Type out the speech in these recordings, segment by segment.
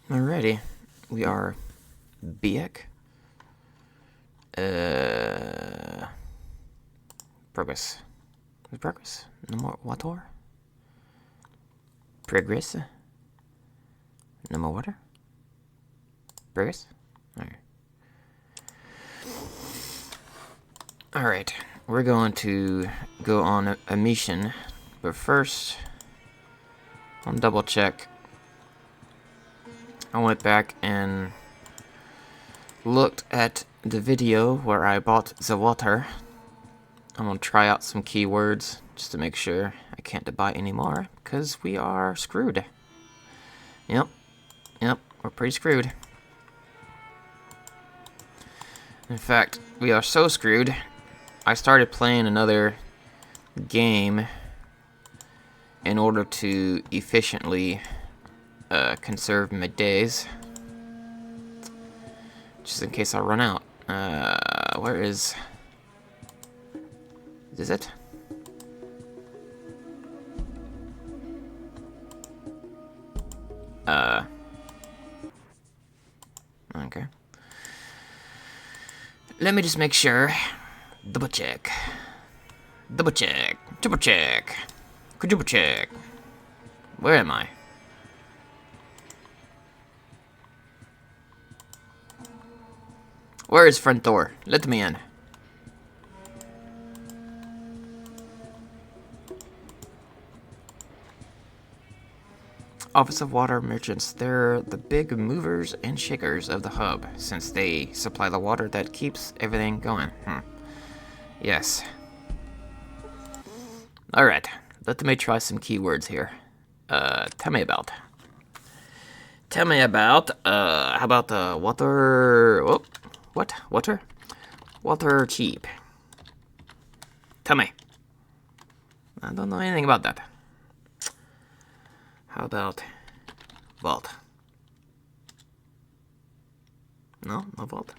Alrighty, we are back. Progress. Progress? No more water? Progress? No more water? Progress? Alright, we're going to go on a mission, but first, I'll double check. I went back and looked at the video where I bought the water. I'm gonna try out some keywords just to make sure I can't buy anymore, because we are screwed. Yep, we're pretty screwed. In fact, we are so screwed, I started playing another game in order to efficiently conserve my days, just in case I run out. Where is it? Okay. Let me just make sure. Double check. Double check. Triple check. Quadruple check. Where am I? Where is front door? Let me in. Office of Water Merchants. They're the big movers and shakers of the hub, since they supply the water that keeps everything going. Yes. Alright, let me try some keywords here. Tell me about, how about water, oh, what? Water? Water cheap. Tell me. I don't know anything about that. How about vault? No vault.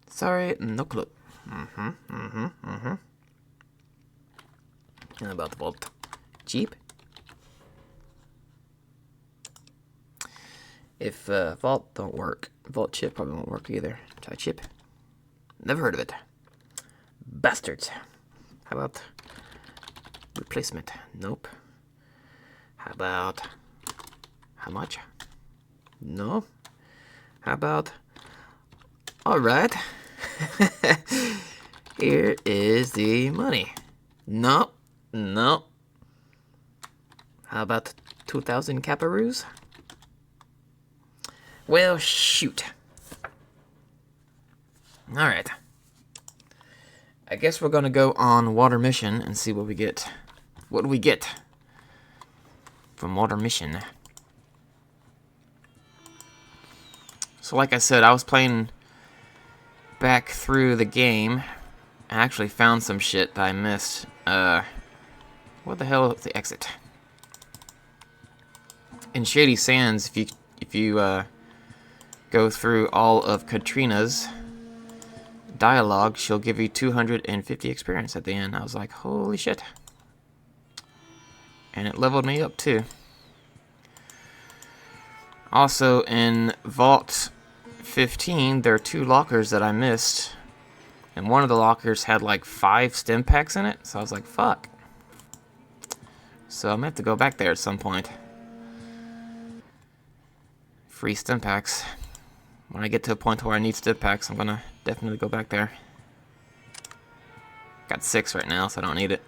Sorry, no clue. How about vault? Cheap? If vault don't work, vault chip probably won't work either. Try chip. Never heard of it. Bastards. How about replacement? Nope. How about how much? No. How about alright. Here is the money. No. How about 2,000 caparoos? Well, shoot. Alright. I guess we're gonna go on water mission and see what we get. What do we get from water mission? So like I said, I was playing back through the game. I actually found some shit that I missed. What the hell is the exit? In Shady Sands, if you go through all of Katrina's dialogue, she'll give you 250 experience at the end. I was like, holy shit. And it leveled me up too. Also, in Vault 15, there are 2 lockers that I missed. And one of the lockers had like 5 stim packs in it. So I was like, fuck. So I'm gonna have to go back there at some point. Free stim packs. When I get to a point where I need stim packs, I'm gonna definitely go back there. Got 6 right now, so I don't need it.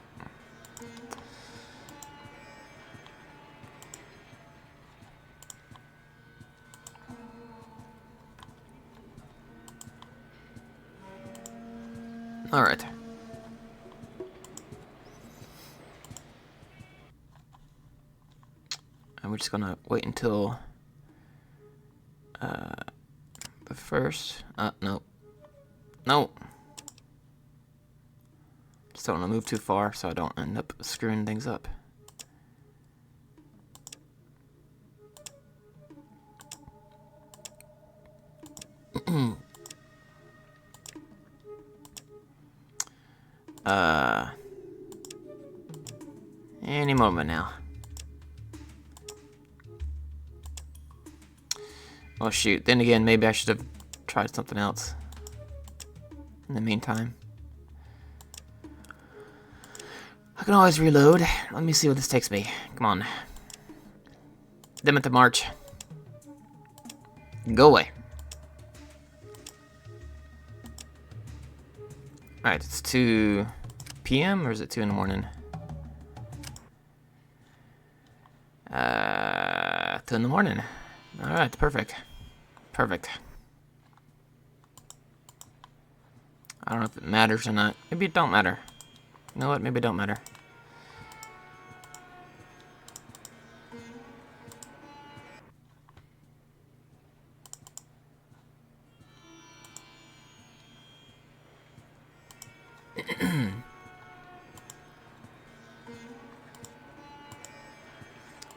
Alright. And we're just gonna wait until the first. No. Just don't want to move too far so I don't end up screwing things up. Any moment now. Oh shoot, then again, maybe I should have tried something else in the meantime. I can always reload. Let me see what this takes me. Come on. Limit to march. Go away. Alright, it's 2 p.m. or is it 2 in the morning? 2 in the morning. Alright, perfect. Perfect. I don't know if it matters or not. Maybe it don't matter. You know what? Maybe it don't matter.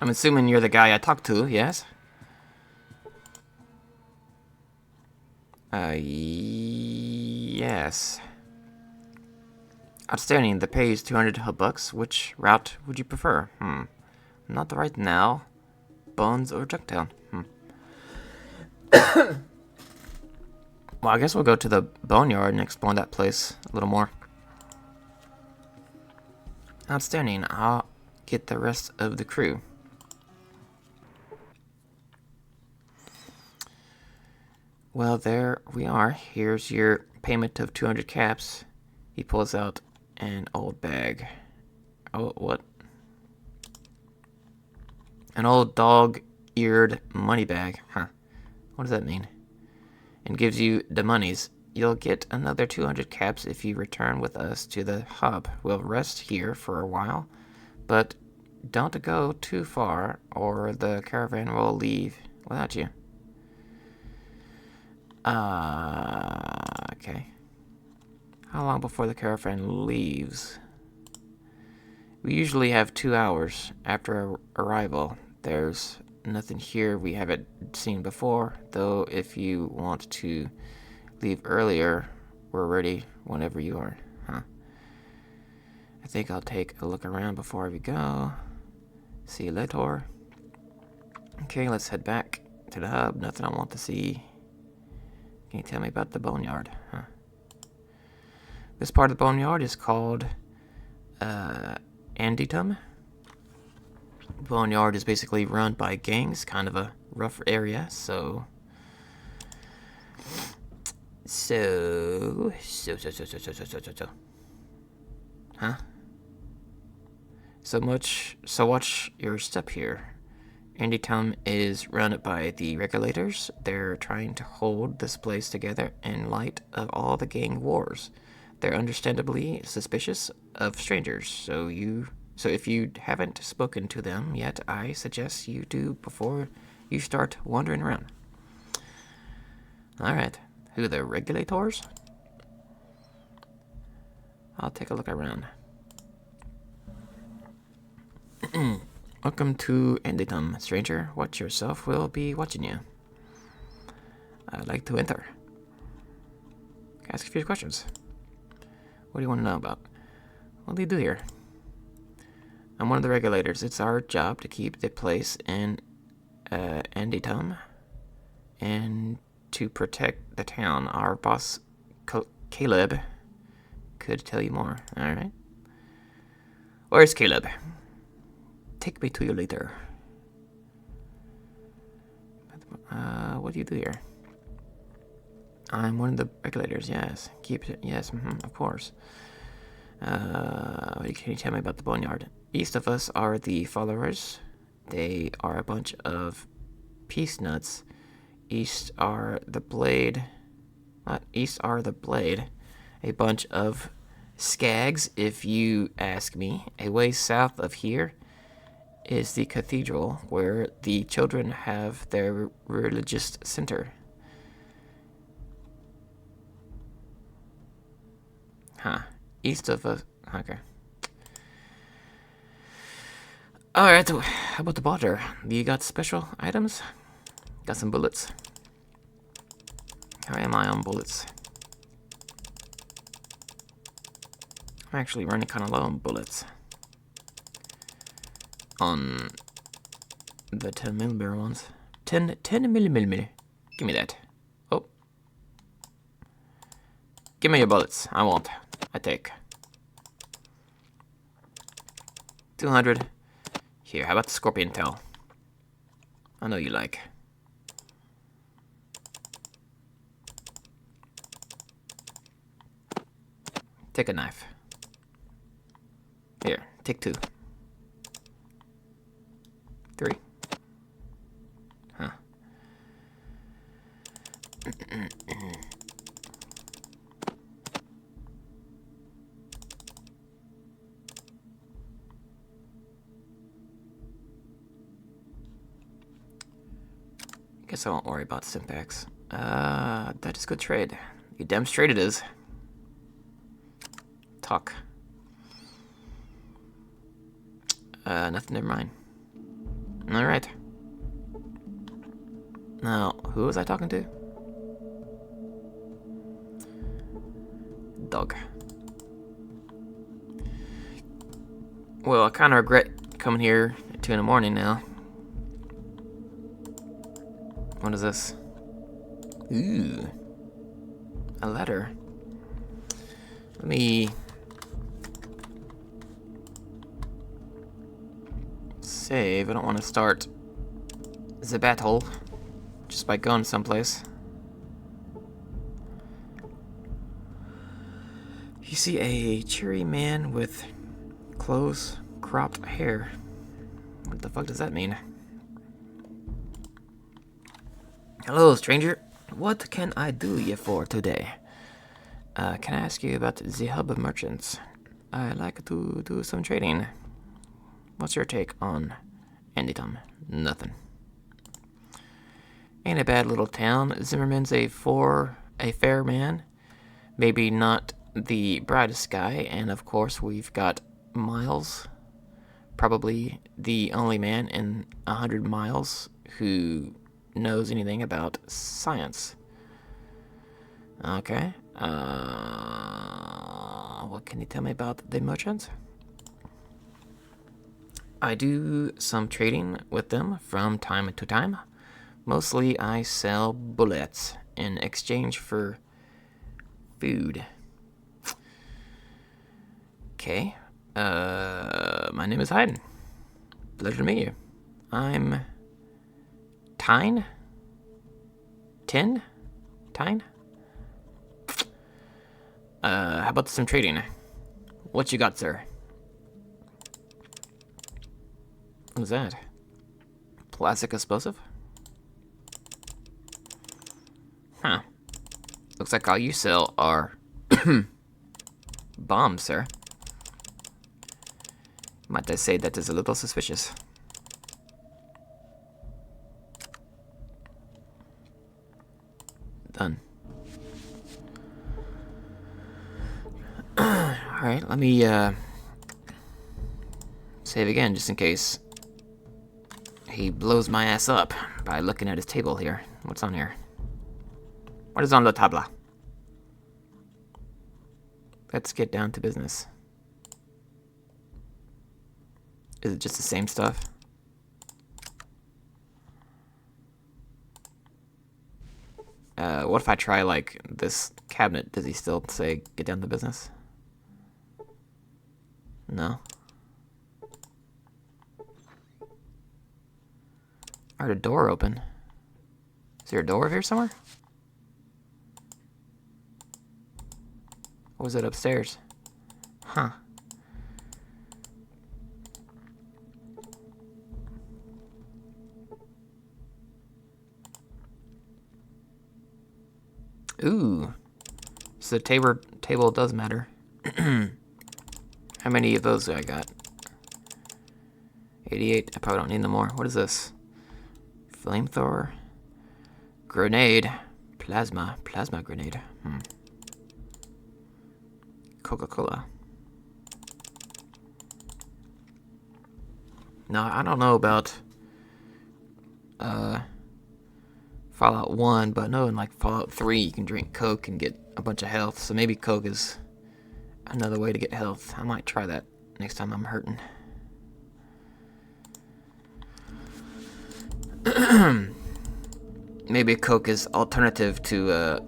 I'm assuming you're the guy I talked to, yes? Yes. Outstanding. The pay is 200 bucks. Which route would you prefer? Not the right now. Bones or Ducktail? Well, I guess we'll go to the Boneyard and explore that place a little more. Outstanding. I'll get the rest of the crew. Well, there we are. Here's your payment of 200 caps. He pulls out an old bag. Oh, what? An old dog-eared money bag. Huh. What does that mean? And gives you the monies. You'll get another 200 caps if you return with us to the hub. We'll rest here for a while, but don't go too far or the caravan will leave without you. Okay. How long before the caravan leaves? We usually have 2 hours after arrival. There's nothing here we haven't seen before, though if you want to leave earlier, we're ready whenever you are. Huh. I think I'll take a look around before we go. See you later. Okay, let's head back to the hub. Nothing I want to see. Can you tell me about the Boneyard? Huh. This part of the Boneyard is called Anditum. Boneyard is basically run by gangs, kind of a rough area, so huh? So watch your step here. Anditum is run by the regulators. They're trying to hold this place together in light of all the gang wars. They're understandably suspicious of strangers, so if you haven't spoken to them yet, I suggest you do before you start wandering around. Alright, who are the regulators? I'll take a look around. Welcome to Anditum, stranger. Watch yourself, we'll be watching you. I'd like to enter. Ask a few questions. What do you want to know about? What do you do here? I'm one of the regulators. It's our job to keep the place in Anditum and to protect the town. Our boss, Caleb, could tell you more. Alright. Where's Caleb? Take me to you later. What do you do here? I'm one of the regulators, yes. Keep it, yes, of course. Can you tell me about the Boneyard? East of us are the followers. They are a bunch of peace nuts. East are the blade. East are the blade. A bunch of skags, if you ask me. A ways south of here is the cathedral, where the children have their religious center. Huh. East of us. Okay. Alright, how about the border? You got special items? Got some bullets. How am I on bullets? I'm actually running kind of low on bullets. On the 10mm ones. 10 millimeter. Give me that. Oh. Give me your bullets. I won't. I take. 200. Here, how about the scorpion tail? I know you like. Take a knife. Here, take 2. 3. Huh. Guess I won't worry about Stimpaks. That is good trade. You damn straight it is. Talk. Nothing, never mind. Alright. Now, who was I talking to? Dog. Well, I kind of regret coming here at 2 in the morning now. What is this? Ooh. A letter. Let me save. I don't want to start the battle just by going someplace. You see a cheery man with close cropped hair. What the fuck does that mean? Hello, stranger. What can I do you for today? Can I ask you about the hub of merchants? I like to do some trading. What's your take on Andytom? Nothing. Ain't a bad little town. Zimmerman's a fair man. Maybe not the brightest guy, and of course we've got Miles. Probably the only man in 100 miles who knows anything about science. Okay. What can you tell me about the merchants? I do some trading with them from time to time. Mostly I sell bullets in exchange for food. Okay. My name is Hyden. Pleasure to meet you. I'm Tyne? Tyne? How about some trading? What you got, sir? What's that? Plastic explosive? Huh. Looks like all you sell are bombs, sir. Might I say that is a little suspicious. Done. Alright, let me save again just in case he blows my ass up by looking at his table here. What's on here? What is on the table? Let's get down to business. Is it just the same stuff? What if I try, like, this cabinet? Does he still say, get down to business? No. Or the door open? Is there a door over here somewhere? Or was it upstairs? Huh. Ooh. So the table does matter. How many of those do I got? 88. I probably don't need no more. What is this? Flamethrower. Grenade. Plasma grenade. Coca-Cola. Now, I don't know about Fallout 1, but no, in like Fallout 3 you can drink Coke and get a bunch of health, so maybe Coke is another way to get health. I might try that next time I'm hurting. Maybe Coke is alternative to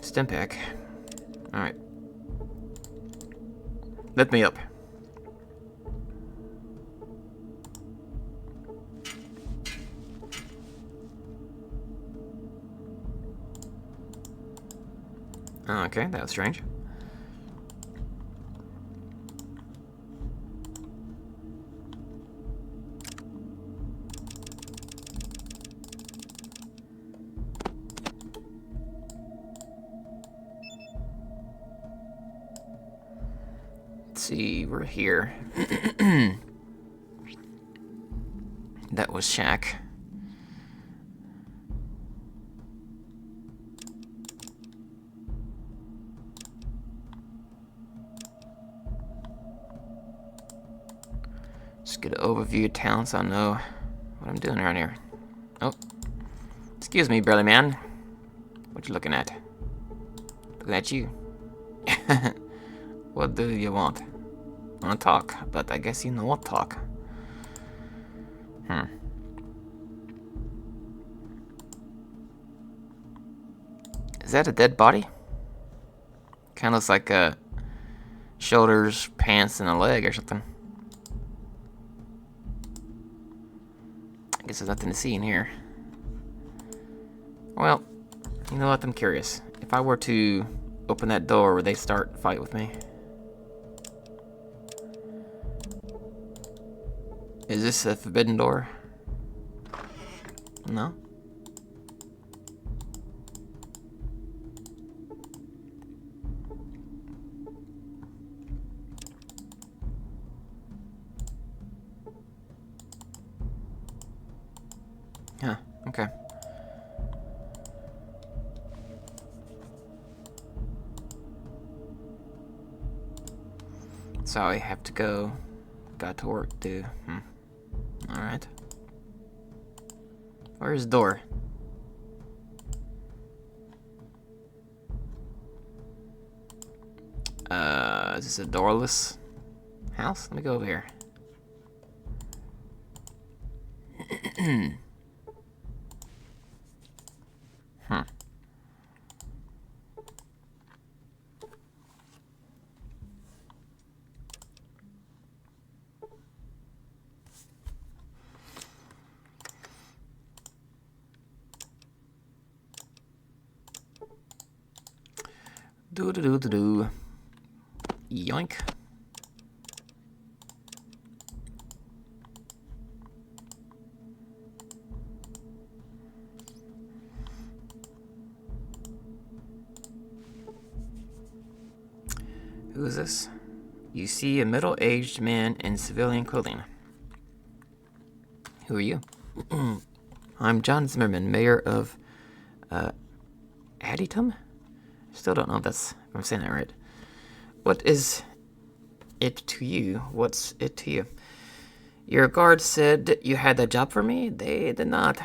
Stimpack. Alright. Let me up. Okay, that was strange. Let's see, we're here. That was Shaq. Just get an overview of town so I know what I'm doing around here. Oh. Excuse me, burly man. What you looking at? Looking at you. What do you want? I want to talk, but I guess you know what talk. Is that a dead body? Kind of looks like shoulders, pants, and a leg or something. I guess there's nothing to see in here. Well, you know what? I'm curious. If I were to open that door, would they start a fight with me? Is this a forbidden door? No? Huh, okay. So I have to go. Got to work, too. Alright. Where's the door? Is this a doorless house? Let me go over here. Do. Yoink. Who is this? You see a middle-aged man in civilian clothing. Who are you? I'm John Zimmerman, mayor of Additum? Still don't know if I'm saying that right. What is it to you? What's it to you? Your guard said you had that job for me? They did not.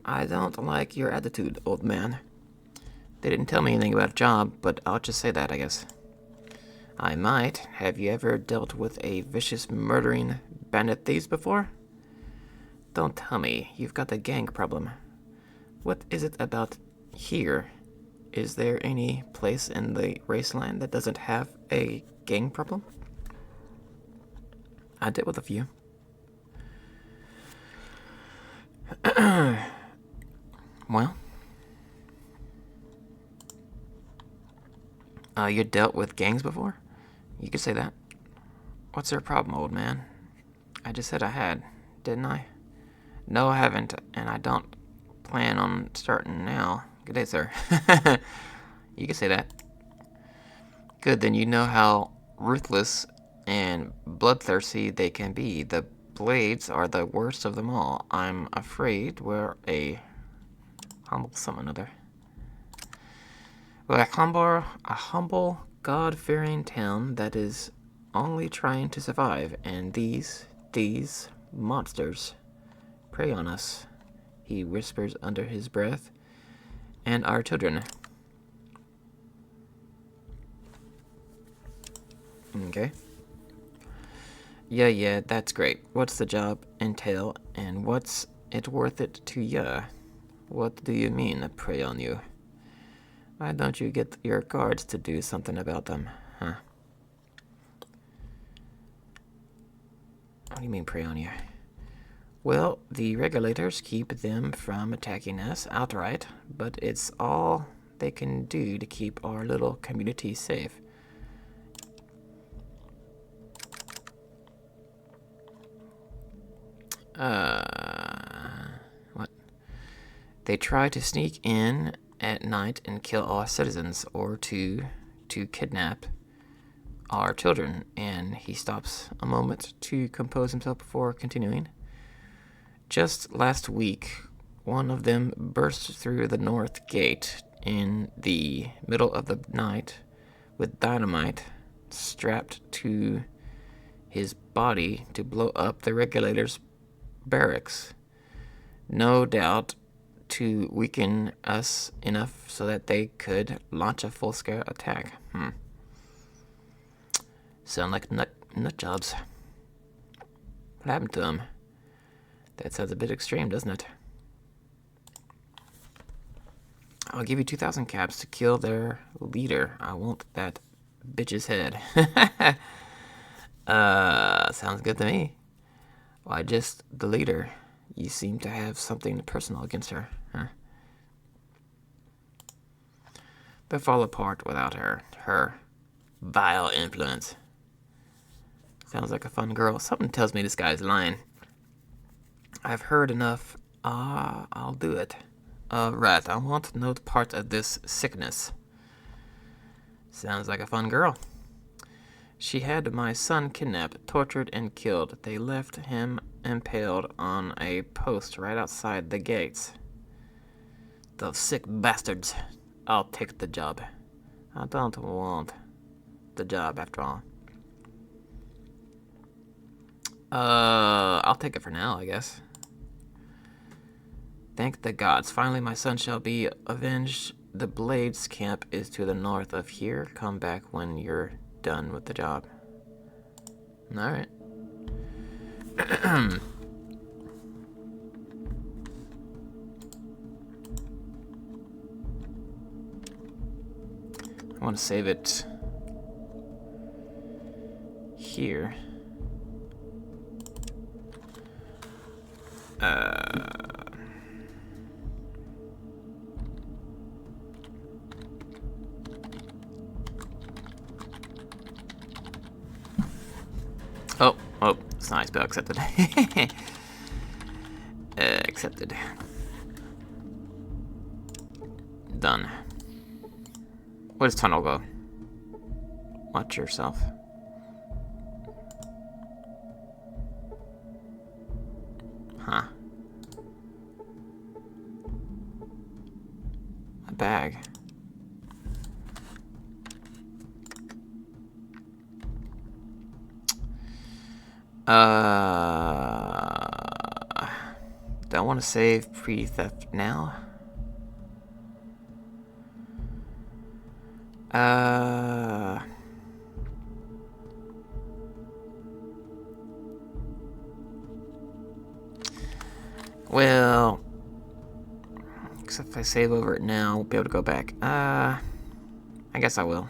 I don't like your attitude, old man. They didn't tell me anything about a job, but I'll just say that, I guess. I might. Have you ever dealt with a vicious murdering bandit thieves before? Don't tell me. You've got a gang problem. What is it about here? Is there any place in the Raceland that doesn't have a gang problem? I dealt with a few. Well, you dealt with gangs before? You could say that. What's your problem, old man? I just said I had, didn't I? No, I haven't, and I don't plan on starting now. Good day, sir. You can say that. Good, then you know how ruthless and bloodthirsty they can be. The Blades are the worst of them all. I'm afraid we're a humble We're a humble, God-fearing town that is only trying to survive, and these monsters prey on us, he whispers under his breath, and our children. Okay. Yeah, that's great. What's the job entail, and what's it worth it to ya? What do you mean, prey on you? Why don't you get your guards to do something about them, huh? What do you mean, prey on you? Well, the regulators keep them from attacking us outright, but it's all they can do to keep our little community safe. What? They try to sneak in at night and kill our citizens, or to kidnap our children. And he stops a moment to compose himself before continuing. Just last week, one of them burst through the north gate in the middle of the night with dynamite strapped to his body to blow up the regulators' barracks. No doubt to weaken us enough so that they could launch a full-scale attack. Sound like nut jobs. What happened to them? That sounds a bit extreme, doesn't it? I'll give you 2,000 caps to kill their leader. I want that bitch's head. Sounds good to me. Why just the leader? You seem to have something personal against her, huh? They'll fall apart without her. Her vile influence. Sounds like a fun girl. Something tells me this guy's lying. I've heard enough. I'll do it. Right, I want no part of this sickness. Sounds like a fun girl. She had my son kidnapped, tortured, and killed. They left him impaled on a post right outside the gates. Those sick bastards. I'll take the job. I don't want the job after all. I'll take it for now, I guess. Thank the gods. Finally, my son shall be avenged. The Blades camp is to the north of here. Come back when you're done with the job. Alright. I want to save it here. Oh, it's nice, but accepted. Accepted. Done. Where does tunnel go? Watch yourself. Huh. A bag. Do I want to save pre-theft now? Well, except if I save over it now, I'll be able to go back. I guess I will.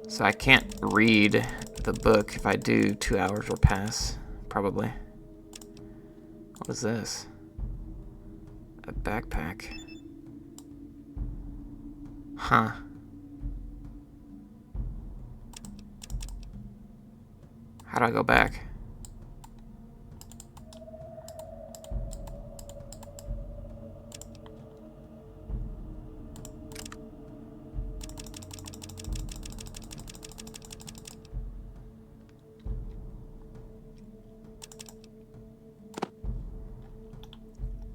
So I can't read the book. If I do, 2 hours will pass, probably. What is this? A backpack. Huh. How do I go back?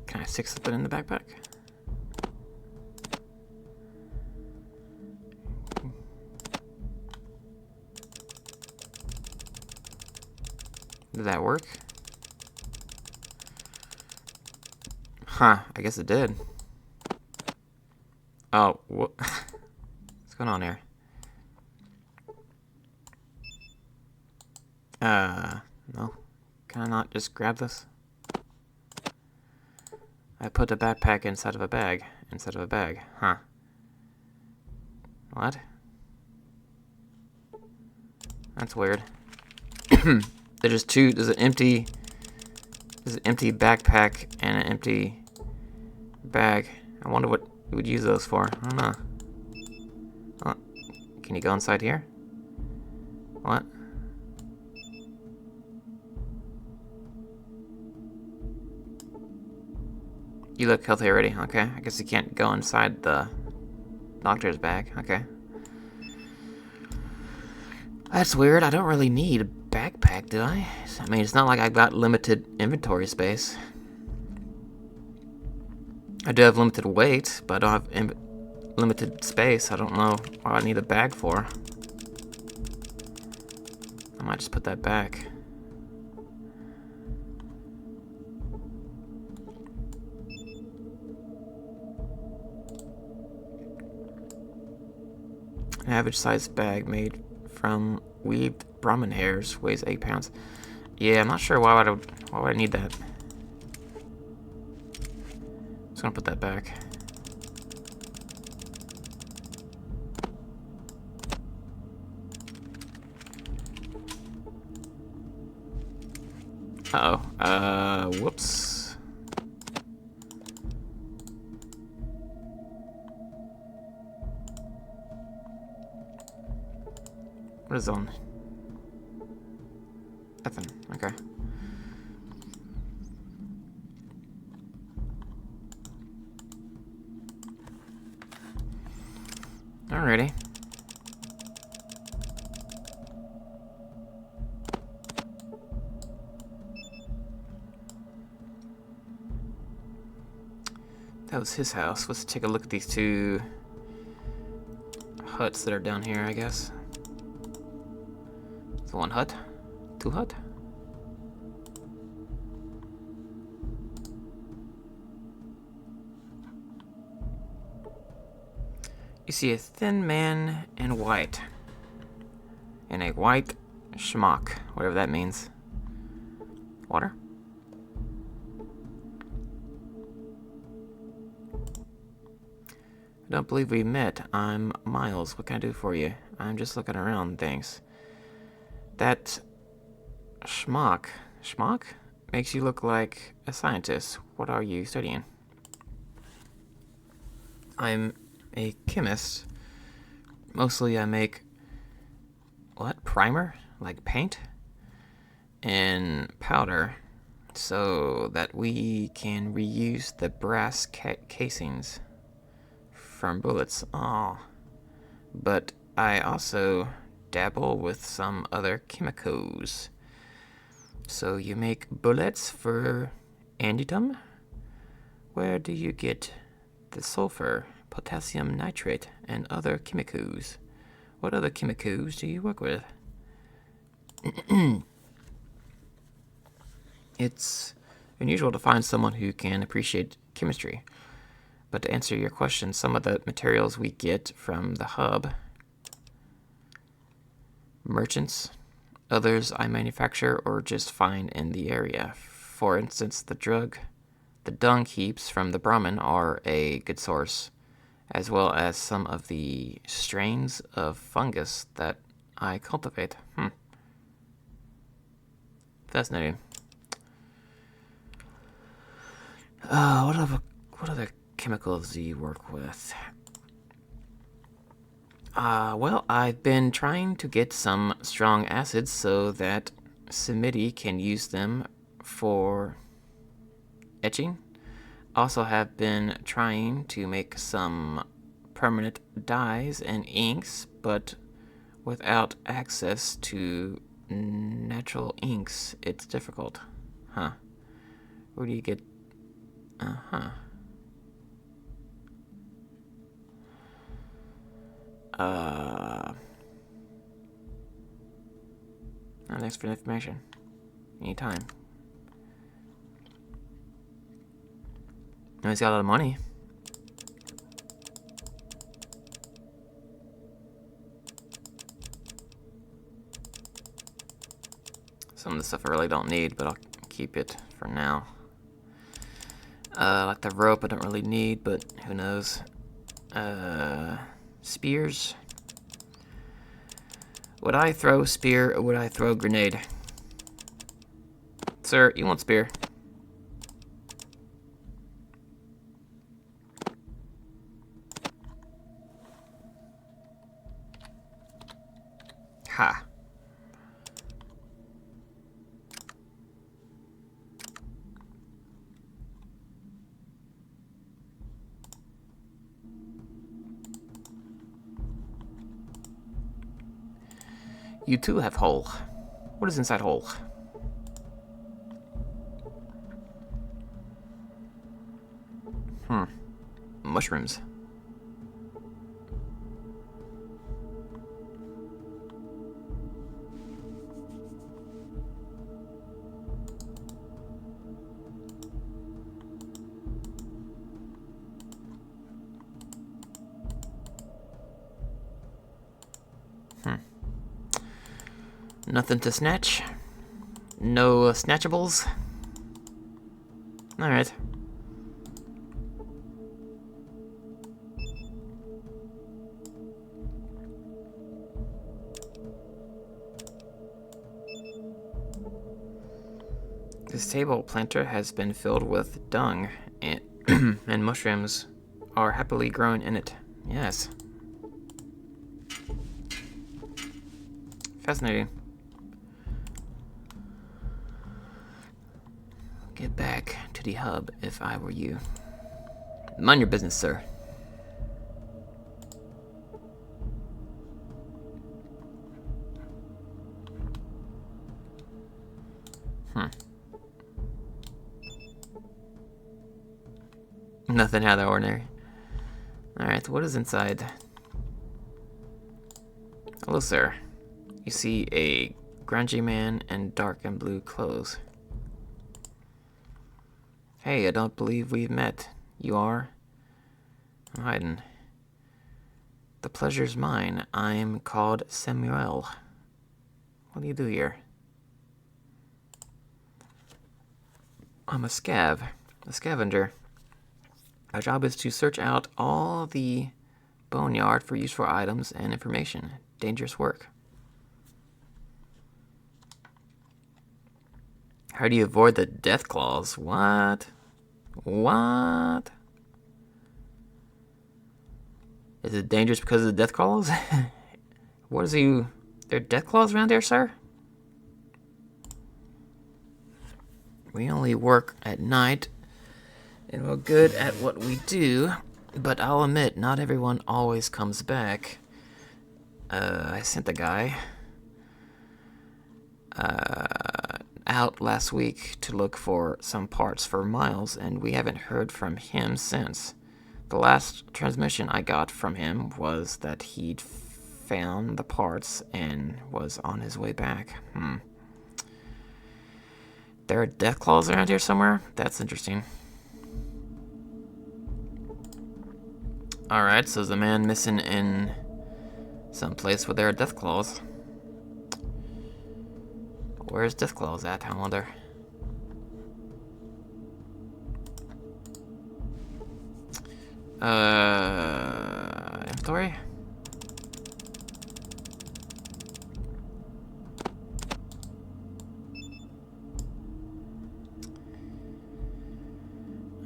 Can I stick something in the backpack? Did that work? Huh, I guess it did. Oh, what? What's going on here? No. Can I not just grab this? I put a backpack inside of a bag. Inside of a bag. Huh. What? That's weird. There's two. There's an empty backpack and an empty bag. I wonder what you would use those for. I don't know. Oh, can you go inside here? What? You look healthy already. Okay. I guess you can't go inside the doctor's bag. Okay. That's weird. I don't really need a backpack, do I? I mean, it's not like I've got limited inventory space. I do have limited weight, but I don't have limited space. I don't know what I need a bag for. I might just put that back. An average sized bag made from weaved Brahmin hairs weighs 8 pounds. Yeah, I'm not sure why would I need that. Just gonna put that back. Uh-oh. Whoops. What is on? Nothing. Okay. Alrighty. That was his house. Let's take a look at these two huts that are down here, I guess. So one hut, two hut. You see a thin man in white. And a white schmuck, whatever that means. Water? I don't believe we met. I'm Miles. What can I do for you? I'm just looking around, thanks. That schmuck makes you look like a scientist. What are you studying? I'm a chemist. Mostly I make primer, like paint and powder, so that we can reuse the brass casings from bullets. But I also dabble with some other chemicals. So you make bullets for antitum? Where do you get the sulfur, potassium nitrate, and other chemicals? What other chemicals do you work with? It's unusual to find someone who can appreciate chemistry. But to answer your question, some of the materials we get from the hub, merchants, others I manufacture or just find in the area. For instance, the dung heaps from the Brahmin are a good source, as well as some of the strains of fungus that I cultivate. Fascinating. What other chemicals do you work with? Well, I've been trying to get some strong acids so that Simiti can use them for etching. Also have been trying to make some permanent dyes and inks, but without access to natural inks, it's difficult. Where do you get... Thanks for the information. anytime. Now he's got a lot of money. Some of the stuff I really don't need, but I'll keep it for now. Like the rope I don't really need, but who knows. Spears. Would I throw spear or would I throw grenade? Sir, you want spear? Ha. You too have hole. What is inside hole? Mushrooms. Nothing to snatch. No snatchables. Alright. This table planter has been filled with dung, and, and mushrooms are happily grown in it. Yes. Fascinating. Get back to the hub if I were you. Mind your business, sir. Nothing out of the ordinary. Alright, what is inside? Hello, sir. You see a grungy man in dark and blue clothes. Hey, I don't believe we've met. You are? I'm Hyden. The pleasure's mine. I'm called Samuel. What do you do here? I'm a scavenger. My job is to search out all the Boneyard for useful items and information. Dangerous work. How do you avoid the death claws? What? What? Is it dangerous because of the death claws? What is you? There are death claws around there, sir? We only work at night, and we're good at what we do, but I'll admit, not everyone always comes back. I sent a guy out last week to look for some parts for Miles, and we haven't heard from him since. The last transmission I got from him was that he'd found the parts and was on his way back. There are death claws around here somewhere? That's interesting. Alright, so there's a man missing in some place where there are death claws. Where's death claws at, I wonder? Inventory?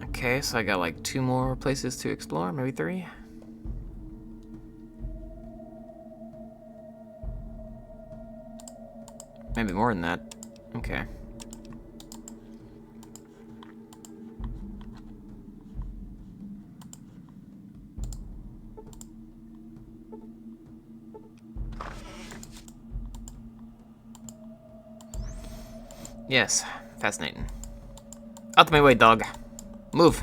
Okay, so I got like 2 more places to explore, maybe 3. Maybe more than that. Okay. Yes, fascinating. Out of my way, dog. Move.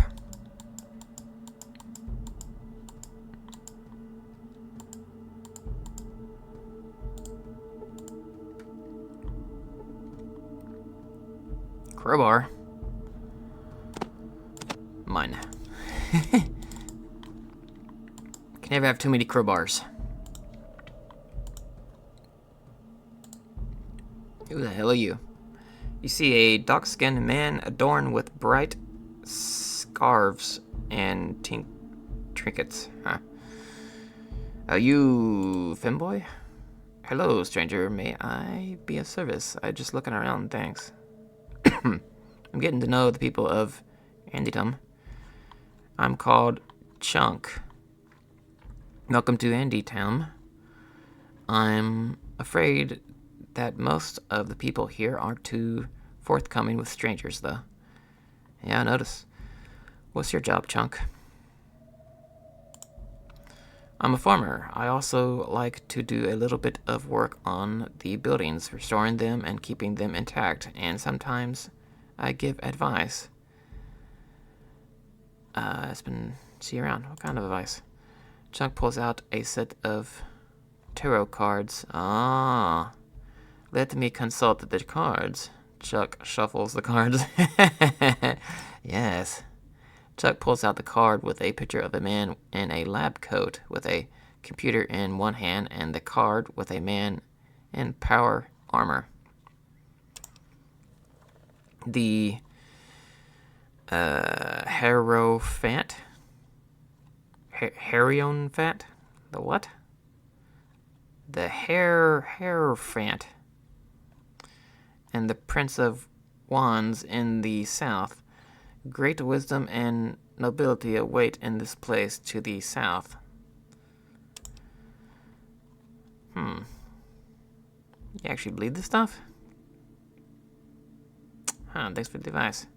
Crowbar. Mine. Can never have too many crowbars. Who the hell are you? You see a dark-skinned man adorned with bright scarves and trinkets. Huh. Are you femboy? Hello, stranger. May I be of service? I just looking around, thanks. I'm getting to know the people of Andydom. I'm called Chunk. Welcome to Andytown. I'm afraid that most of the people here aren't too forthcoming with strangers, though. Yeah, I notice. What's your job, Chunk? I'm a farmer. I also like to do a little bit of work on the buildings, restoring them and keeping them intact, and sometimes I give advice. See you around. What kind of advice? Chunk pulls out a set of tarot cards. Ah. Let me consult the cards. Chuck shuffles the cards. Yes. Chuck pulls out the card with a picture of a man in a lab coat with a computer in one hand and the card with a man in power armor. The Hierophant? Hierophant? The what? The Hierophant. And the Prince of Wands in the south. Great wisdom and nobility await in this place to the south. You actually believe this stuff? Huh, thanks for the advice.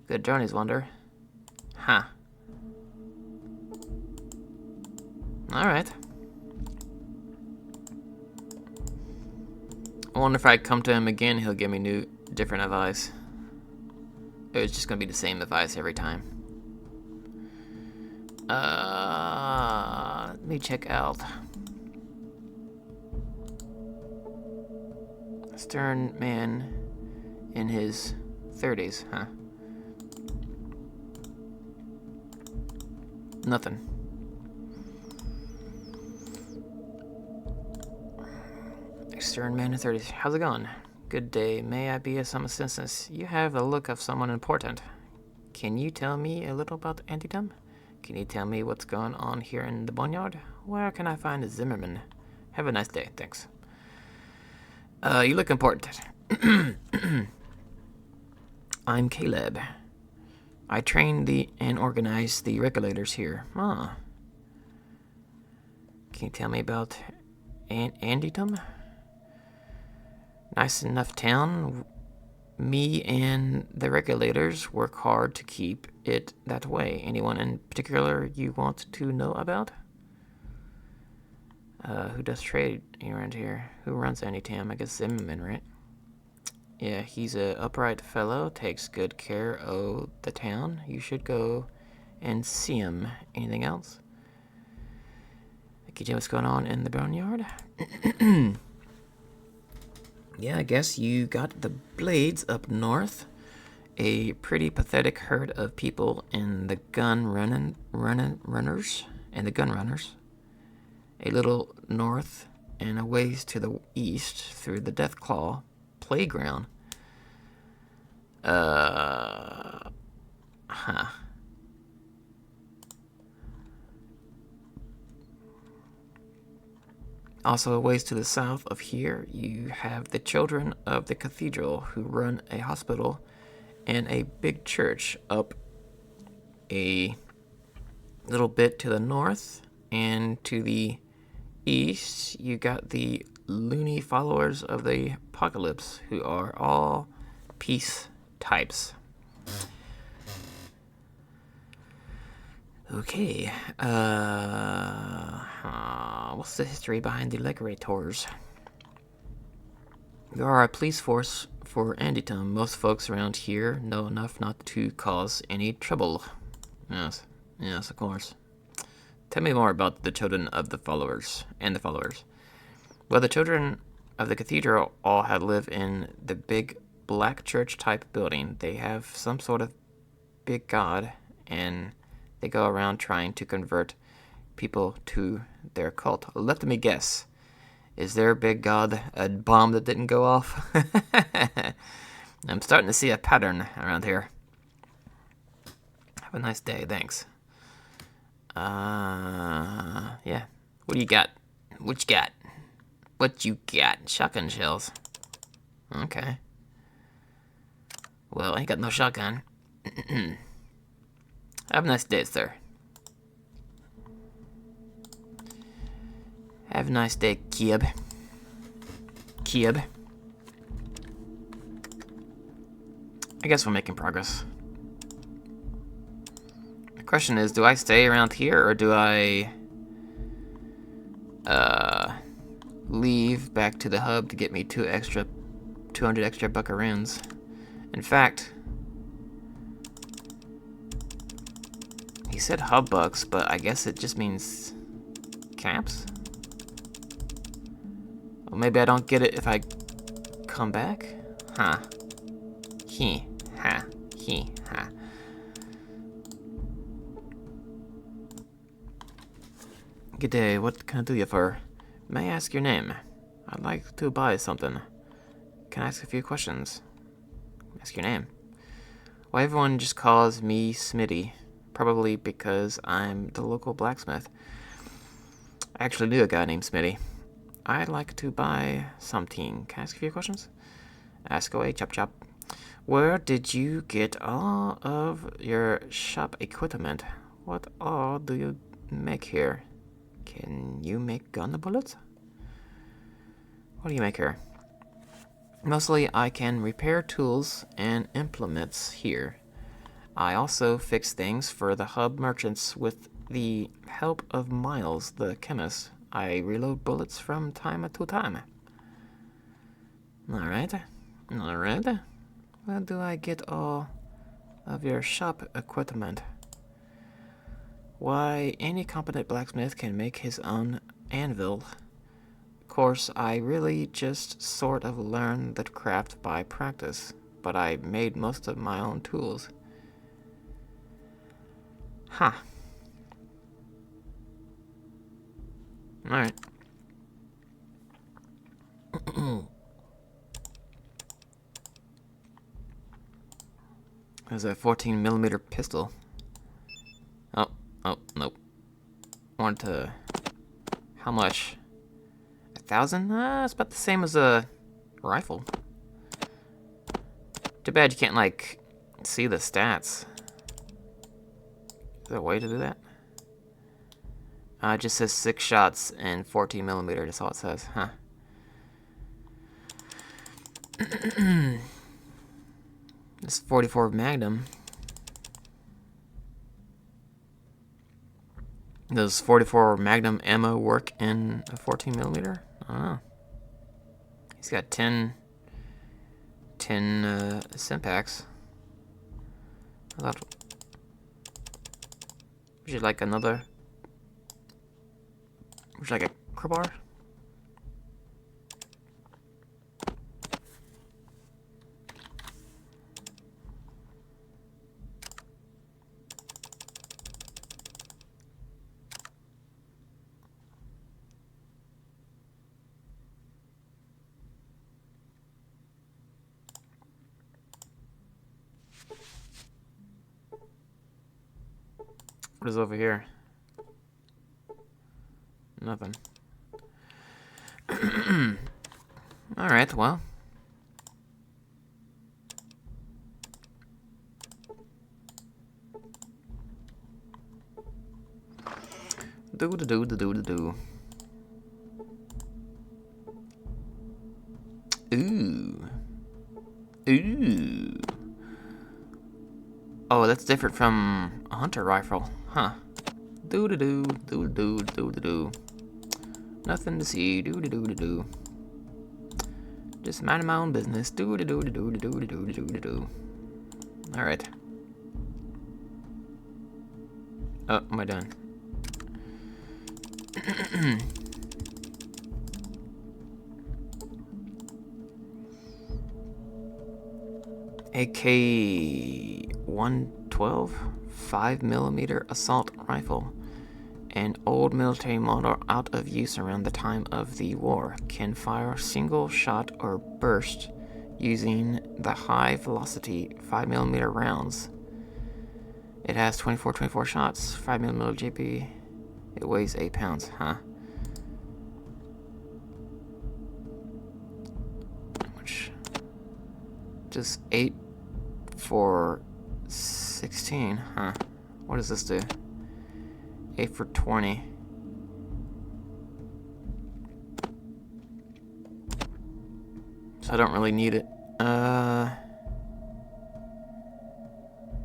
Good journeys, Wonder. Huh. Alright. I wonder if I come to him again, he'll give me different advice. It's just gonna be the same advice every time. Let me check out. Stern man in his 30s, huh? Nothing. Stern man in 30s. How's it going? Good day. May I be of some assistance? You have the look of someone important. Can you tell me a little about Antietam? Can you tell me what's going on here in the Boneyard? Where can I find a Zimmerman? Have a nice day. Thanks. You look important. I'm Caleb. I train and organize the regulators here. Ah. Can you tell me about Antietam? Nice enough town. Me and the regulators work hard to keep it that way. Anyone in particular you want to know about? Who does trade around here? Who runs Anytam? I guess Zimmerman, right? Yeah, he's a upright fellow, takes good care of the town. You should go and see him. Anything else? Can you tell what's going on in the Boneyard? Yeah, I guess you got the Blades up north. A pretty pathetic herd of people in the runners. A little north and a ways to the east through the Deathclaw playground. Also, a ways to the south of here, you have the Children of the Cathedral, who run a hospital and a big church up a little bit to the north. And to the east, you got the loony followers of the apocalypse, who are all peace types. Okay, what's the history behind the Legislators? You are a police force for Andytown. Most folks around here know enough not to cause any trouble. Yes, of course. Tell me more about the Children of the Followers. Well, the Children of the Cathedral all had lived in the big black church type building. They have some sort of big god, and they go around trying to convert people to their cult. Let me guess. Is their big god a bomb that didn't go off? I'm starting to see a pattern around here. Have a nice day, thanks. Yeah. What do you got? What you got? What you got? Shotgun shells. Okay. Well, I ain't got no shotgun. Have a nice day, sir. Have a nice day, kid. Kid. I guess we're making progress. The question is, do I stay around here, or do I leave back to the hub to get me 200 extra buckaroons? In fact, he said hub bucks, but I guess it just means caps? Well, maybe I don't get it if I come back? Huh. He. Ha. He. Ha. Good day, what can I do you for? May I ask your name? I'd like to buy something. Can I ask a few questions? Ask your name. Why everyone just calls me Smitty? Probably because I'm the local blacksmith. I actually knew a guy named Smitty. I'd like to buy something. Can I ask a few questions? Ask away, chop chop. Where did you get all of your shop equipment? What all do you make here? Can you make gun bullets? What do you make here? Mostly I can repair tools and implements here. I also fix things for the hub merchants with the help of Miles, the chemist. I reload bullets from time to time. Alright. Alright. Where do I get all of your shop equipment? Why, any competent blacksmith can make his own anvil. Of course, I really just sort of learned the craft by practice, but I made most of my own tools. Huh. Alright. There's a 14mm pistol. Oh, nope. Want to... How much? 1,000? It's about the same as a rifle. Too bad you can't, like, see the stats. Is there a way to do that? It just says 6 shots and 14mm. That's all it says. Huh. This 44 Magnum. Does 44 Magnum ammo work in a 14mm? I don't know. He's got 10 Simpacks. I thought... Would you like another... Would you like a crowbar? What is over here? Nothing. Alright, well. Do. Ooh. Ooh. Oh, that's different from a hunter rifle. Huh. Do. Nothing to see. Do. Just minding my own business. Do. Alright. Oh, am I done? AK-112 5mm assault rifle. An old military model out of use around the time of the war. Can fire single shot or burst using the high velocity 5mm rounds. It has 24 shots, 5mm JP. It weighs 8 pounds, huh? How much? Just 8 for 16, huh? What does this do? 8 for 20. So I don't really need it.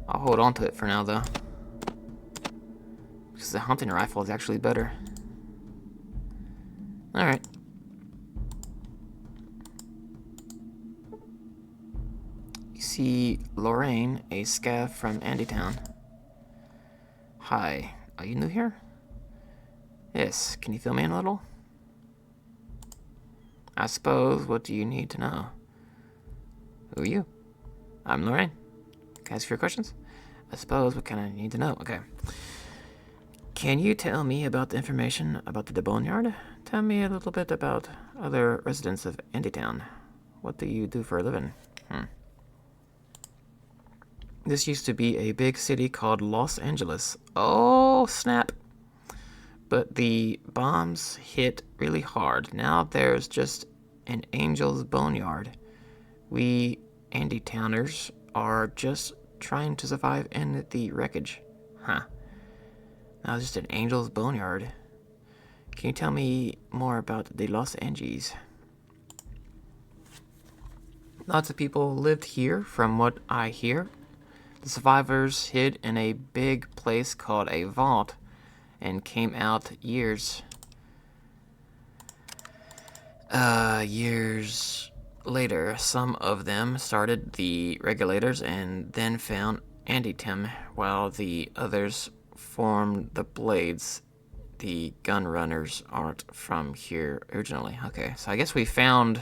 I'll hold on to it for now, though. Because the hunting rifle is actually better. Alright. You see Lorraine, a scav from Andytown. Hi, are you new here? Yes, can you fill me in a little? I suppose, what do you need to know? Who are you? I'm Lorraine. Can I ask you your questions? I suppose, what kind of need to know? Okay. Can you tell me about the information about the Boneyard? Tell me a little bit about other residents of Andytown. What do you do for a living? This used to be a big city called Los Angeles. Oh, snap. But the bombs hit really hard. Now there's just an Angel's Boneyard. We Andytowners are just trying to survive in the wreckage. Huh. Now it's just an Angel's Boneyard. Can you tell me more about the Los Angeles? Lots of people lived here, from what I hear. The survivors hid in a big place called a vault and came out years later. Some of them started the regulators and then found Andytown, while the others formed the Blades. The gun runners aren't from here originally. Okay, so I guess we found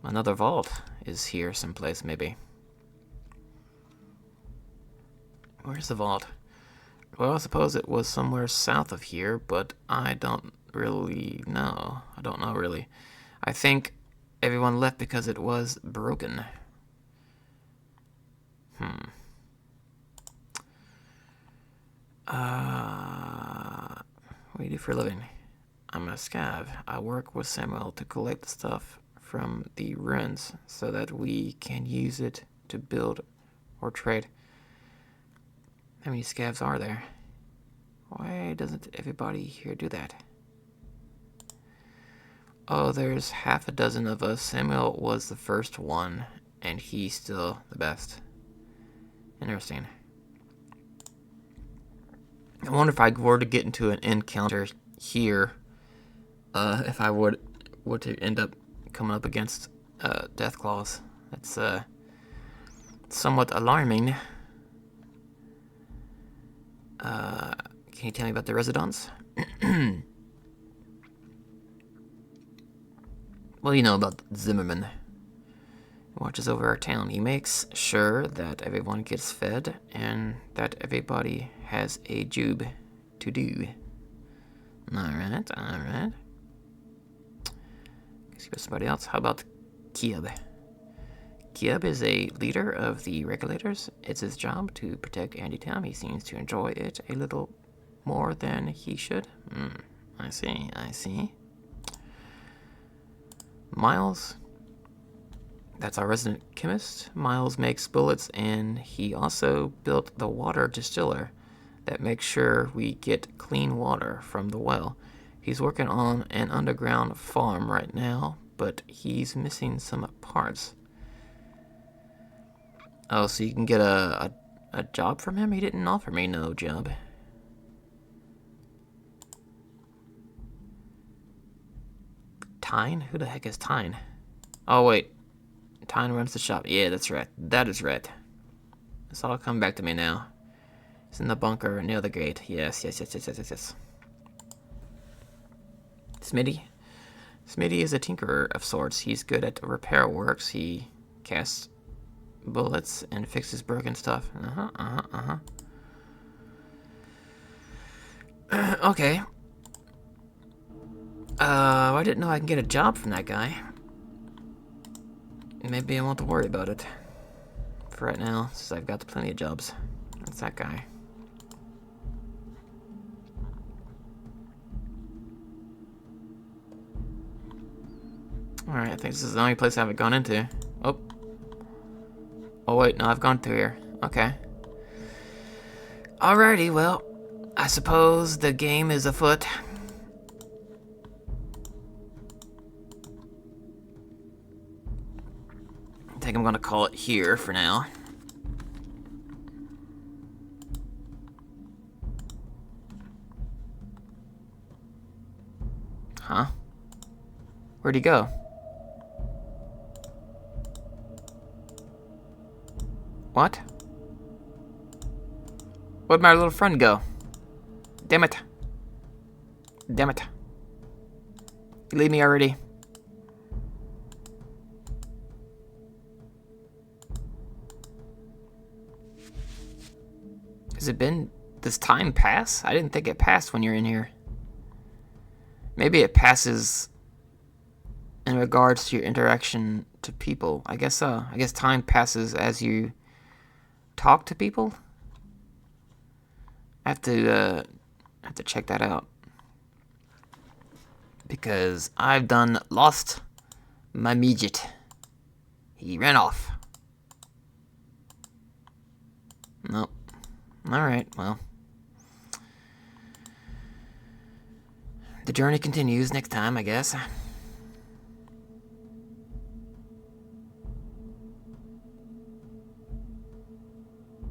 another vault is here someplace, maybe. Where's the vault? Well, I suppose it was somewhere south of here, but I don't really know. I don't know, really. I think everyone left because it was broken. What do you do for a living? I'm a scav. I work with Samuel to collect stuff from the ruins so that we can use it to build or trade. How many scavs are there? Why doesn't everybody here do that? Oh, there's half a dozen of us. Samuel was the first one, and he's still the best. Interesting. I wonder if I were to get into an encounter here, if I would to end up coming up against death claws. That's somewhat alarming. Can you tell me about the residents? Well, you know about Zimmerman. He watches over our town. He makes sure that everyone gets fed and that everybody has a job to do. Alright. Let's go somebody else. How about Kieb? Kieb is a leader of the regulators. It's his job to protect Andytown. He seems to enjoy it a little more than he should. I see. Miles, that's our resident chemist. Miles makes bullets, and he also built the water distiller that makes sure we get clean water from the well. He's working on an underground farm right now, but he's missing some parts. Oh, so you can get a job from him? He didn't offer me no job. Tyne? Who the heck is Tyne? Oh, wait. Tyne runs the shop. Yeah, that's right. That is right. It's all come back to me now. It's in the bunker near the gate. Yes. Smitty? Smitty is a tinkerer of sorts. He's good at repair works. He casts bullets and fix his broken stuff. Okay. I didn't know I can get a job from that guy. Maybe I won't have to worry about it. For right now, since I've got plenty of jobs. That's that guy. Alright, I think this is the only place I haven't gone into. Oh. Oh wait, no, I've gone through here. Okay. Alrighty, well, I suppose the game is afoot. I think I'm gonna call it here for now. Huh? Where'd he go? What? Where'd my little friend go? Damn it. Damn it. You leave me already. Has it been... Does time pass? I didn't think it passed when you're in here. Maybe it passes in regards to your interaction to people. I guess so. I guess time passes as you talk to people? I have to check that out. Because I've done lost my midget. He ran off. Nope. Alright, well. The journey continues next time, I guess.